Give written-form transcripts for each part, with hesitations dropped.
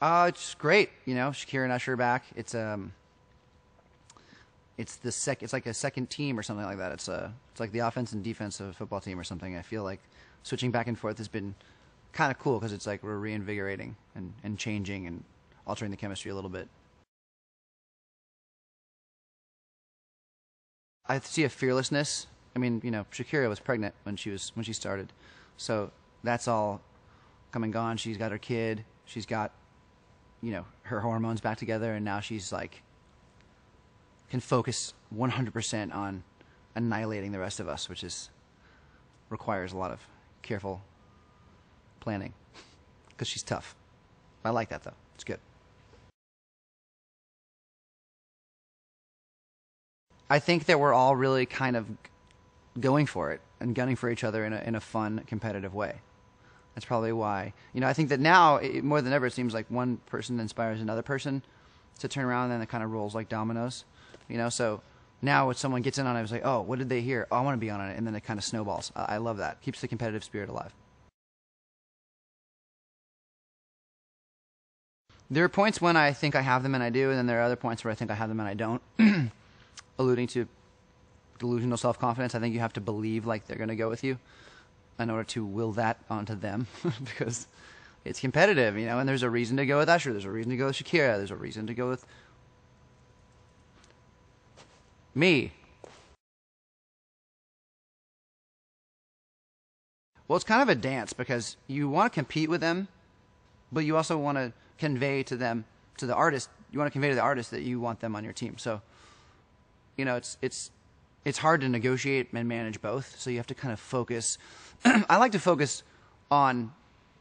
It's great. Shakira and Usher are back. It's like a second team or something like that. It's like the offense and defense of a football team or something. I feel like switching back and forth has been kind of cool because it's like we're reinvigorating and changing and altering the chemistry a little bit. I see a fearlessness. I mean, Shakira was pregnant when she started, so that's all come and gone. She's got her kid. She's got her hormones back together, and now she's like can focus 100% on annihilating the rest of us, which is requires a lot of careful planning because she's tough. I like that though. It's good. I think that we're all really kind of going for it and gunning for each other in a fun, competitive way. That's probably why. I think that now, more than ever, it seems like one person inspires another person to turn around, and then it kind of rolls like dominoes. So now when someone gets in on it, it's like, oh, what did they hear? Oh, I want to be on it. And then it kind of snowballs. I love that. Keeps the competitive spirit alive. There are points when I think I have them and I do, and then there are other points where I think I have them and I don't. Alluding to delusional self-confidence, I think you have to believe like they're going to go with you in order to will that onto them because it's competitive, and there's a reason to go with Usher, there's a reason to go with Shakira, there's a reason to go with me. Well, it's kind of a dance because you want to compete with them, but you also want to convey to them, to the artist, you want to convey to the artist that you want them on your team. So, it's hard to negotiate and manage both. So you have to kind of focus. I like to focus on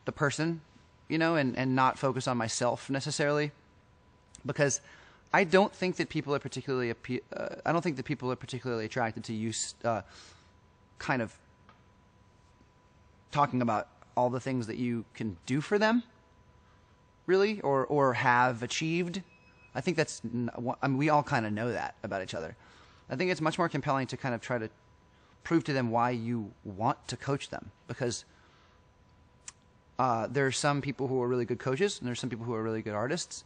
the person, and not focus on myself necessarily, because I don't think that people are particularly I don't think that people are particularly attracted to you kind of talking about all the things that you can do for them, really, or have achieved. I think I mean, we all kind of know that about each other. I think it's much more compelling to kind of try to prove to them why you want to coach them, because there are some people who are really good coaches, and there's some people who are really good artists,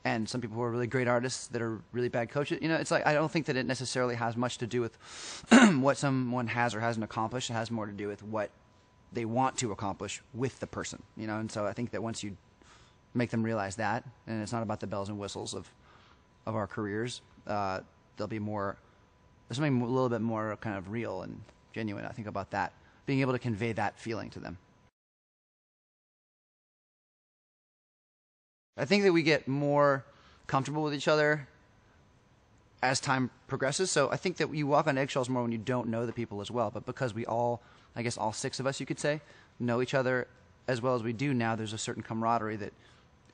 and some people who are really great artists that are really bad coaches. It's like I don't think that it necessarily has much to do with what someone has or hasn't accomplished. It has more to do with what they want to accomplish with the person. And so I think that once you make them realize that, and it's not about the bells and whistles of our careers, there'll be more. There's something a little bit more kind of real and genuine, I think, about that. Being able to convey that feeling to them. I think that we get more comfortable with each other as time progresses. So I think that you walk on eggshells more when you don't know the people as well. But because we all, I guess all six of us, you could say, know each other as well as we do now, there's a certain camaraderie that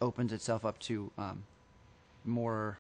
opens itself up to more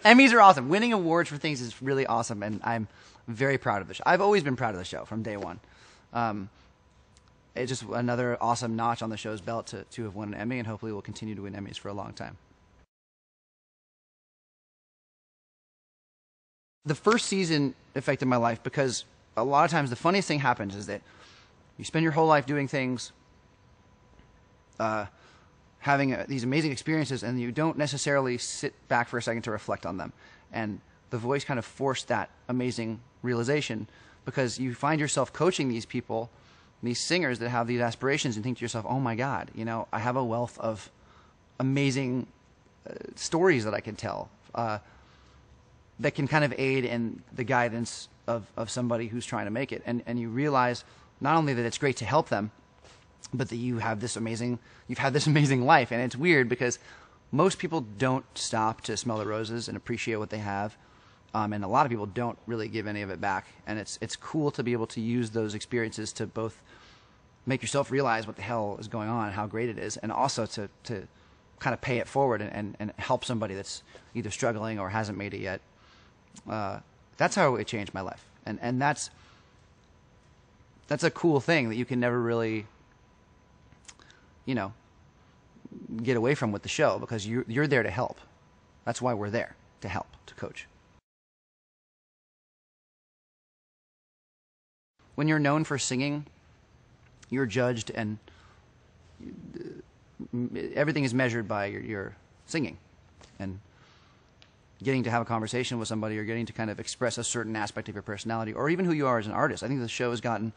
Emmys are awesome. Winning awards for things is really awesome, and I'm very proud of the show. I've always been proud of the show from day one. It's just another awesome notch on the show's belt to have won an Emmy, and hopefully we'll continue to win Emmys for a long time. The first season affected my life because a lot of times the funniest thing happens is that you spend your whole life doing things, having these amazing experiences, and you don't necessarily sit back for a second to reflect on them. And The Voice kind of forced that amazing realization, because you find yourself coaching these people, these singers that have these aspirations, and think to yourself, oh my God, you know, I have a wealth of amazing stories that I can tell that can kind of aid in the guidance of somebody who's trying to make it. And you realize not only that it's great to help them, but that you've had this amazing life. And it's weird because most people don't stop to smell the roses and appreciate what they have. And a lot of people don't really give any of it back. And it's cool to be able to use those experiences to both make yourself realize what the hell is going on, how great it is, and also to kind of pay it forward and help somebody that's either struggling or hasn't made it yet. That's how it changed my life. And that's a cool thing that you can never really, you know, get away from with the show, because you're there to help. That's why we're there, to help, to coach. When you're known for singing, you're judged, and everything is measured by your singing. And getting to have a conversation with somebody, or getting to kind of express a certain aspect of your personality, or even who you are as an artist. I think the show has gotten...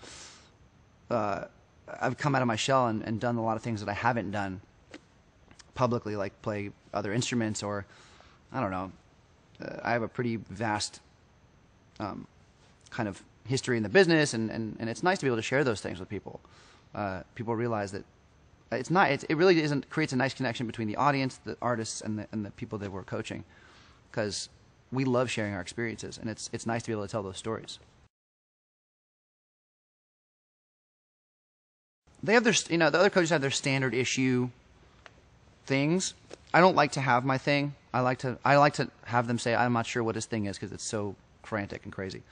I've come out of my shell and done a lot of things that I haven't done publicly, like play other instruments, or, I don't know, I have a pretty vast kind of history in the business, and it's nice to be able to share those things with people. People realize that it really creates a nice connection between the audience, the artists, and the people that we're coaching, because we love sharing our experiences, and it's nice to be able to tell those stories. They have their, the other coaches have their standard issue things. I don't like to have my thing. I like to have them say, I'm not sure what his thing is, because it's so frantic and crazy.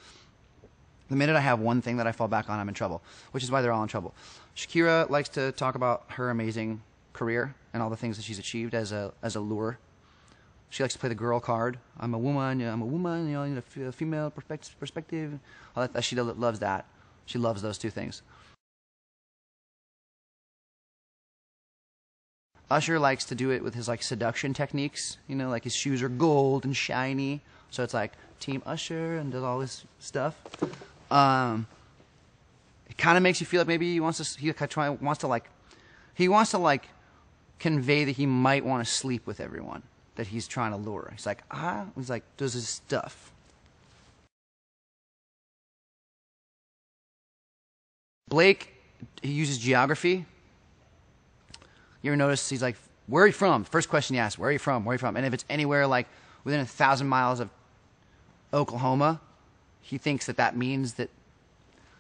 The minute I have one thing that I fall back on, I'm in trouble, which is why they're all in trouble. Shakira likes to talk about her amazing career and all the things that she's achieved as a lure. She likes to play the girl card. I'm a woman, I need a female perspective. All that, she loves that. She loves those two things. Usher likes to do it with his seduction techniques. Like his shoes are gold and shiny, so it's like Team Usher, and does all this stuff. It kind of makes you feel like maybe he wants to convey that he might want to sleep with everyone that he's trying to lure. He's like, does his stuff. Blake, he uses geography. You ever notice he's like, where are you from? First question he asks, where are you from? Where are you from? And if it's anywhere like within 1,000 miles of Oklahoma, he thinks that means that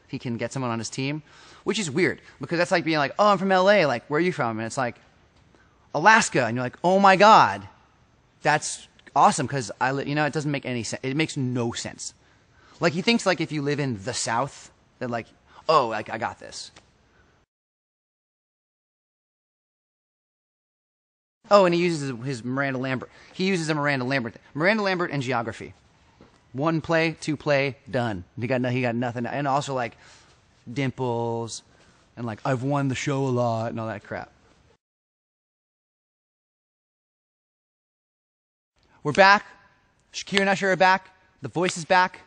he can get someone on his team, which is weird, because that's like being like, oh, I'm from LA, like, where are you from? And it's like, Alaska, and you're like, oh my God, that's awesome, because it doesn't make any sense. It makes no sense. Like, he thinks like if you live in the South, that like, oh, like, I got this. Oh, and he uses his Miranda Lambert. He uses a Miranda Lambert and geography. 1 play, 2 play, done. He got nothing. And also like dimples and like I've won the show a lot and all that crap. We're back. Shakira and Usher are back. The Voice is back.